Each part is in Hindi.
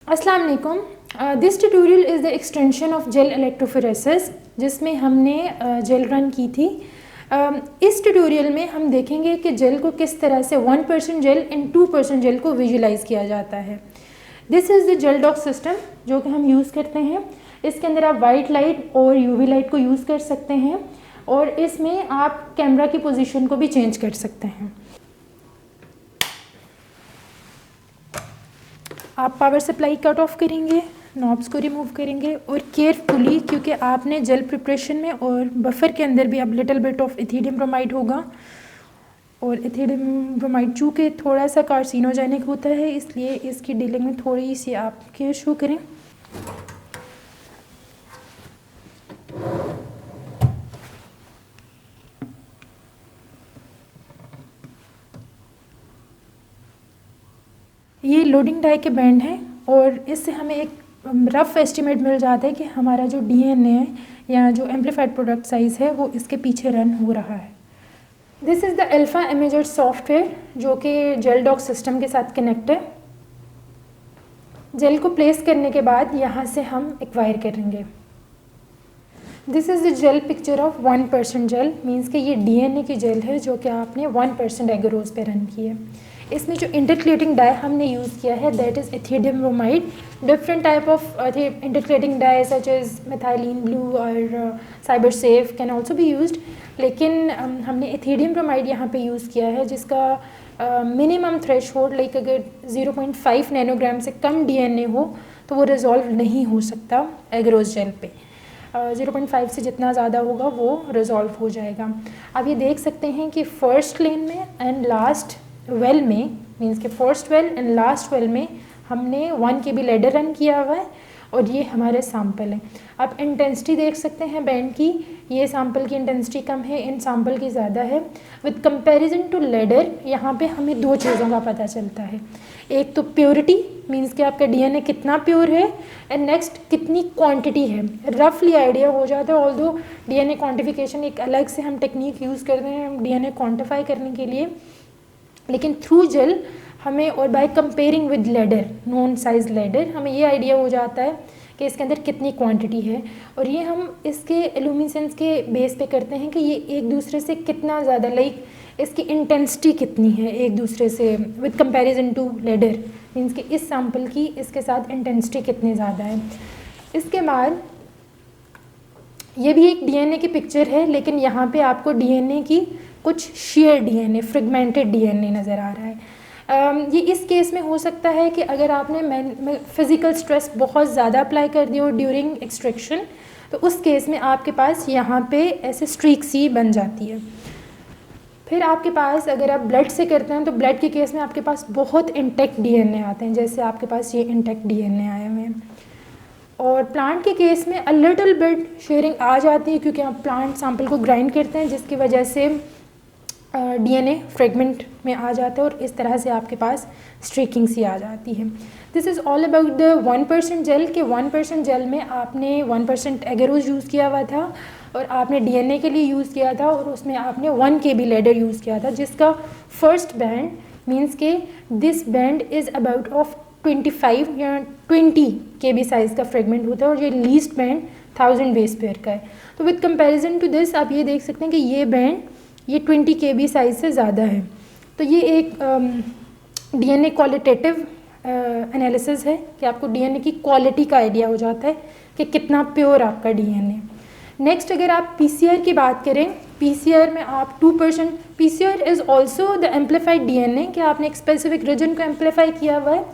अस्सलाम वालेकुम। This tutorial is the extension of gel electrophoresis, जिसमें हमने जेल रन की थी। इस ट्यूटोरियल में हम देखेंगे कि जेल को किस तरह से 1% जेल इन 2% जेल को विजुलाइज किया जाता है। This is the gel doc system जो कि हम यूज़ करते हैं। इसके अंदर आप वाइट लाइट और यूवी लाइट को यूज़ कर सकते हैं और इसमें आप कैमरा की पोजीशन को भी चेंज कर सकते हैं। आप पावर सप्लाई कट ऑफ करेंगे, नॉब्स को रिमूव करेंगे और केयरफुली, क्योंकि आपने जेल प्रिपरेशन में और बफर के अंदर भी अब little bit of ethidium bromide होगा और इथीडियम ब्रोमाइड चूँकि थोड़ा सा कार्सिनोजेनिक होता है, इसलिए इसकी डीलिंग में थोड़ी सी आप केयर शो करें। ये लोडिंग डाई के बैंड हैं और इससे हमें एक रफ़ एस्टिमेट मिल जाता है कि हमारा जो डीएनए है या जो एम्पलीफाइड प्रोडक्ट साइज़ है वो इसके पीछे रन हो रहा है। This is the alpha imager software जो कि जेल डॉक सिस्टम के साथ कनेक्ट है। जेल को प्लेस करने के बाद यहाँ से हम एक्वायर करेंगे। This is the gel picture of 1% gel, means कि ये डीएनए की जेल है जो कि आपने 1% एगरोज पे रन की है। इसमें जो इंटरक्लेटिंग डाई हमने यूज़ किया है that is ethidium bromide. Different type of intercalating dye such as methylene blue और SYBR Safe can also be used, लेकिन हमने इथीडियम ब्रोमाइड यहाँ पे यूज़ किया है जिसका मिनिमम थ्रेशहोल्ड लाइक अगर 0.5 नैनोग्राम से कम डीएनए हो तो वो रिजॉल्व नहीं हो सकता एगरोज जेल पे। 0.5 से जितना ज़्यादा होगा वो रिजॉल्व हो जाएगा। आप ये देख सकते हैं कि फर्स्ट लेन में एंड लास्ट वेल में, मीन्स के first well and last well में हमने 1 KB लैडर रन किया हुआ है और ये हमारे सैंपल हैं। आप इंटेंसिटी देख सकते हैं बैंड की, ये सैंपल की इंटेंसिटी कम है, इन सैंपल की ज़्यादा है। विद कंपैरिजन टू लैडर यहाँ पे हमें दो चीज़ों का पता चलता है। एक तो प्योरिटी, मीन्स कि आपका डीएनए कितना प्योर है, एंड नेक्स्ट कितनी क्वांटिटी है। रफली आइडिया हो जाता है, ऑल्दो डीएनए क्वांटिफिकेशन एक अलग से हम टेक्निक यूज़ करते हैं डीएनए क्वांटिफाई करने के लिए, लेकिन थ्रू जेल हमें और by comparing with ladder, non size ladder, हमें ये आइडिया हो जाता है कि इसके अंदर कितनी क्वांटिटी है। और ये हम इसके एल्यूमिनेसेंस के बेस पे करते हैं कि ये एक दूसरे से कितना ज़्यादा, लाइक इसकी इंटेंसिटी कितनी है एक दूसरे से with comparison to ladder, means कि इस सैंपल की इसके साथ इंटेंसिटी कितनी ज़्यादा है। इसके बाद ये भी एक डीएनए की पिक्चर है, लेकिन यहाँ पे आपको डीएनए की कुछ शेयर डीएनए, फ्रेगमेंटेड डीएनए नज़र आ रहा है। ये इस केस में हो सकता है कि अगर आपने फिज़िकल स्ट्रेस बहुत ज़्यादा अप्लाई कर दी हो ड्यूरिंग एक्सट्रैक्शन, तो उस केस में आपके पास यहाँ पे ऐसे स्ट्रीक सी बन जाती है। फिर आपके पास अगर आप ब्लड से करते हैं तो ब्लड के केस में आपके पास बहुत इंटेक्ट डीएनए आते हैं, जैसे आपके पास ये इंटेक्ट डीएनए आए हुए हैं। और प्लांट के केस में अ लिटिल बिट शेयरिंग आ जाती है क्योंकि आप प्लांट सैंपल को ग्राइंड करते हैं, जिसकी वजह से डीएनए फ्रेगमेंट में आ जाता है और इस तरह से आपके पास स्ट्रीकिंग सी आ जाती है। This is all about the 1% gel के 1% जेल में आपने 1% एगरोज यूज़ किया हुआ था और आपने डीएनए के लिए यूज़ किया था और उसमें आपने 1 KB लैडर यूज़ किया था, जिसका फर्स्ट बैंड, मीन्स के this band is about of 25 या 20 KB साइज़ का फ्रेगमेंट होता है और ये लीस्ट बैंड 1000 बेस पेयर का है। तो विद कंपैरिजन टू दिस आप ये देख सकते हैं कि ये बैंड ये 20 KB साइज़ से ज़्यादा है। तो ये एक डीएनए क्वालिटेटिव एनालिसिस है कि आपको डीएनए की क्वालिटी का आइडिया हो जाता है कि कितना प्योर आपका डीएनए। नेक्स्ट अगर आप पीसीआर की बात करें, पीसीआर में आप 2%, PCR is also the amplified DNA कि आपने एक स्पेसिफिक रीजन को एम्पलीफाई किया हुआ है,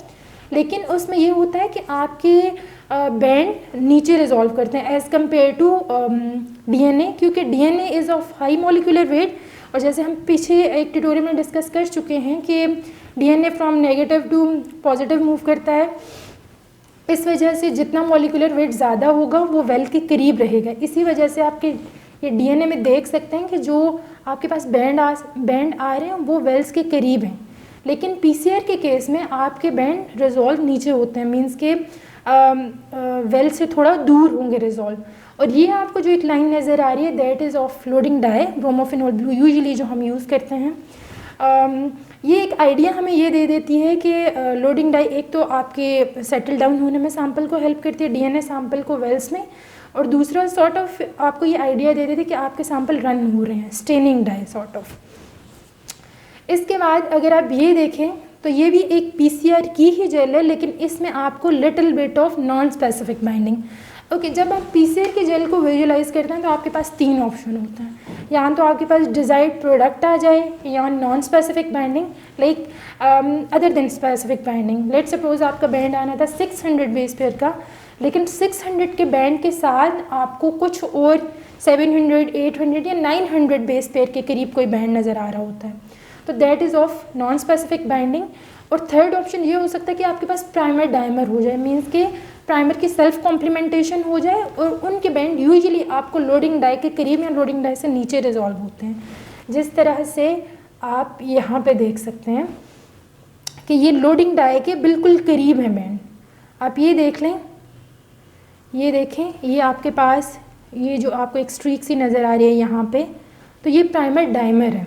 लेकिन उसमें ये होता है कि आपके बैंड नीचे रिजॉल्व करते हैं एज़ कम्पेयर टू डीएनए, क्योंकि DNA is of high molecular weight. और जैसे हम पीछे एक ट्यूटोरियल में डिस्कस कर चुके हैं कि DNA from negative to positive move करता है, इस वजह से जितना मॉलिक्यूलर वेट ज़्यादा होगा वो वेल के करीब रहेगा। इसी वजह से आपके ये डीएनए में देख सकते हैं कि जो आपके पास बैंड आ रहे हैं वो वेल्स के करीब हैं, लेकिन पीसीआर के केस में आपके बैंड रिजॉल्व नीचे होते हैं, मीन्स के वेल से थोड़ा दूर होंगे रिजॉल्व। और ये आपको जो एक लाइन नज़र आ रही है that is of loading dye bromophenol blue, usually जो हम यूज़ करते हैं। ये एक आइडिया हमें ये दे देती है कि लोडिंग डाई एक तो आपके सेटल डाउन होने में सैंपल को हेल्प करती है, डीएनए सैंपल को वेल्स में, और दूसरा सॉर्ट ऑफ आपको ये आइडिया दे देती है कि आपके सैंपल रन हो रहे हैं, स्टेनिंग डाई सॉर्ट ऑफ। इसके बाद अगर आप ये देखें तो ये भी एक पीसीआर की ही जेल है, लेकिन इसमें आपको little bit of non specific binding. Okay, जब आप पीसीआर की जेल को विजुलाइज करते हैं तो आपके पास 3 ऑप्शन होते हैं, या तो आपके पास डिज़ायर्ड प्रोडक्ट आ जाए, या non specific binding like other than specific binding. Let suppose आपका बैंड आना था 600 बेस पेयर का, लेकिन 600 के बैंड के साथ आपको कुछ और 700, 800 या 900 बेस पेयर के करीब कोई बैंड नज़र आ रहा होता है, तो that is of non specific binding. और थर्ड ऑप्शन ये हो सकता है कि आपके पास प्राइमर डायमर हो जाए, मीन्स के प्राइमर की सेल्फ कॉम्प्लीमेंटेशन हो जाए और उनके बैंड यूजुअली आपको लोडिंग डाई के करीब या लोडिंग डाई से नीचे रिजॉल्व होते हैं। जिस तरह से आप यहाँ पे देख सकते हैं कि ये लोडिंग डाई के बिल्कुल करीब है बैंड। आप ये देख लें, ये देखें, ये आपके पास ये जो आपको एक स्ट्रीक सी नज़र आ रही है यहाँ पे, तो ये प्राइमर डायमर है।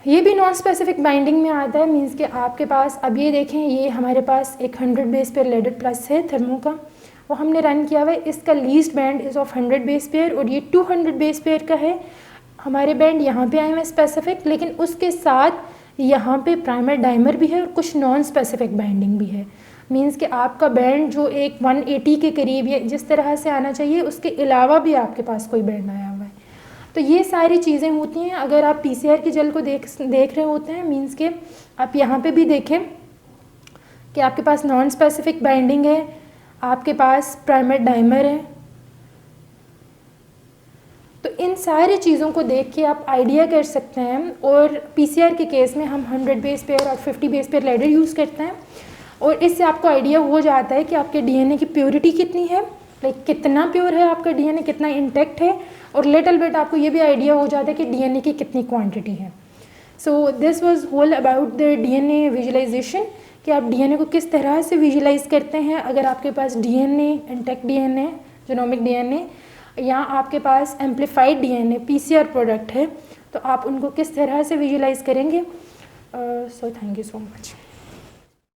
ये भी नॉन स्पेसिफिक बाइंडिंग में आता है, मींस कि आपके पास अब ये देखें, ये हमारे पास एक 100 बेस पेयर लेडेड प्लस है थर्मो का, वो हमने रन किया हुआ है। इसका least band is of 100 base pair और ये 200 बेस पेयर का है। हमारे बैंड यहाँ पे आए हुए स्पेसिफिक, लेकिन उसके साथ यहाँ पे प्राइमर डायमर भी है और कुछ नॉन स्पेसिफिक बाइंडिंग भी है। मींस कि आपका बैंड जो एक 180 के करीब या जिस तरह से आना चाहिए उसके अलावा भी आपके पास कोई बैंड आया हुआ है। तो ये सारी चीज़ें होती हैं अगर आप पीसीआर की जेल को देख रहे होते हैं। मींस के आप यहाँ पे भी देखें कि आपके पास नॉन स्पेसिफिक बाइंडिंग है, आपके पास प्राइमर डायमर है। तो इन सारी चीज़ों को देख के आप आइडिया कर सकते हैं। और पीसीआर के केस में हम 100 बेस पेयर और 50 बेस पेयर लेडर यूज़ करते हैं, और इससे आपको आइडिया हो जाता है कि आपके डीएनए की प्योरिटी कितनी है, लाइक कितना प्योर है आपका डीएनए, कितना इंटेक्ट है, और लिटिल बिट आपको ये भी आइडिया हो जाता है कि डीएनए की कितनी क्वांटिटी है। So this was whole about the DNA visualization, कि आप डीएनए को किस तरह से विजुलाइज करते हैं। अगर आपके पास DNA intact DNA, genomic DNA, या आपके पास एम्प्लीफाइड डीएनए पीसीआर प्रोडक्ट है, तो आप उनको किस तरह से विजुलाइज करेंगे। So thank you so much.